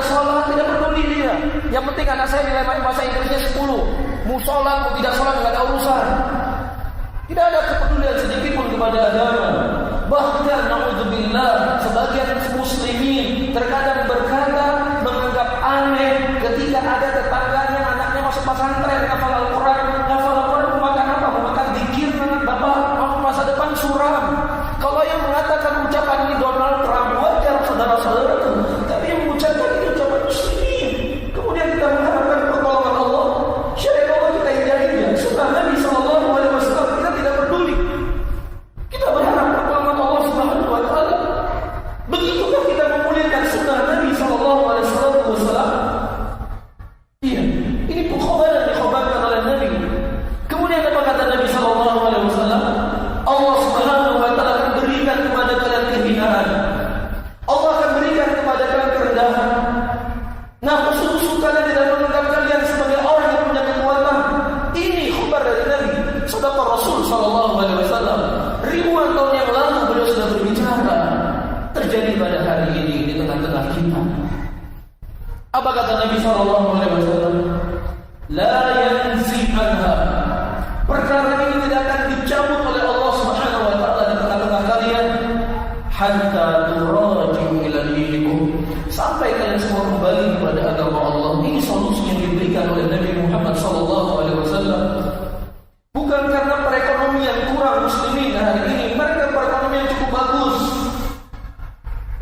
sholat, tidak peduli dia. Yang penting anak saya nilai bahasa Inggrisnya 10. Mau sholat, mau tidak sholat, nggak ada urusan. Tidak ada kepedulian sedikit pun kepada agama. Bahkan naudzubillah, sebagian muslimin terkadang berkata, menganggap aneh ketika ada tetangganya anaknya masuk pesantren, hafal Al-Quran, mau makan apa? Mau makan zikir, bapak mau masa depan suram. Kalau yang mengatakan ucapan ini Donald Trump, wajar saudara-saudara, tapi yang mengucapkan ini ucapan muslimin. Kemudian kita mengharapkan pertolongan Allah, syariat Allah kita hijahinya, sunnah Nabi Sallallahu Alaihi Wasallam kita tidak peduli. Kita berharap pertolongan Allah Subhanahu Wa Taala. Begitupun kita memuliakan sunnah Nabi Sallallahu Alaihi Wasallam. Iya, ini pengkhabaran dikhabarkan oleh Nabi. Kemudian apa kata Nabi Sallallahu Alaihi Wasallam? Allah Subhanahu Wa Taala akan berikan kepada kalian kehinaan. Allah akan berikan kepada kalian kerendahan. Nah, musuh-musuh kalian tidak menganggap kalian sebagai orang yang punya kekuatan. Ini khabar dari Nabi. Sedangkan Rasul Sallallahu Alaihi Wasallam ribuan tahun yang lalu beliau sudah berbicara. Terjadi pada hari ini di tengah-tengah kita. Apa kata Nabi Sallallahu Alaihi Wasallam? La yanzi anha. Perkara ini tidak akan dicabut oleh Allah Subhanahu Wa Taala di tengah-tengah kalian. Hatta turaji'u ila dinikum. Sampai kalian semua kembali kepada agama Allah. Ini solusi yang diberikan oleh Nabi Muhammad Sallallahu Alaihi Wasallam. Bukan karena perekonomian kurang muslimin hari ini, mereka perekonomian cukup bagus.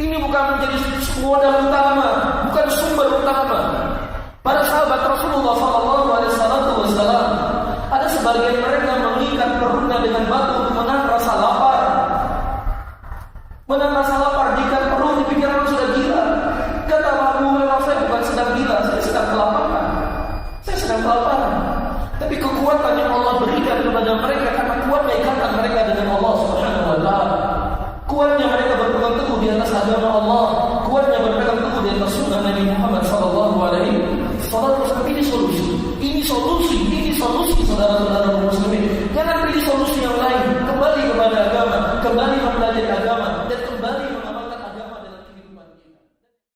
Ini bukan menjadi modal utama, bukan sumber utama. Para sahabat Rasulullah Sallallahu Alaihi Wasallam, ada sebagian mereka mengikat perutnya dengan batu untuk menahan rasa lapar. Menahan rasa lapar jika perut dipikirkan sudah gila. Kata Abu Hurairah, saya bukan sedang gila, saya sedang kelaparan. Saya sedang kelaparan. Tapi kekuatan yang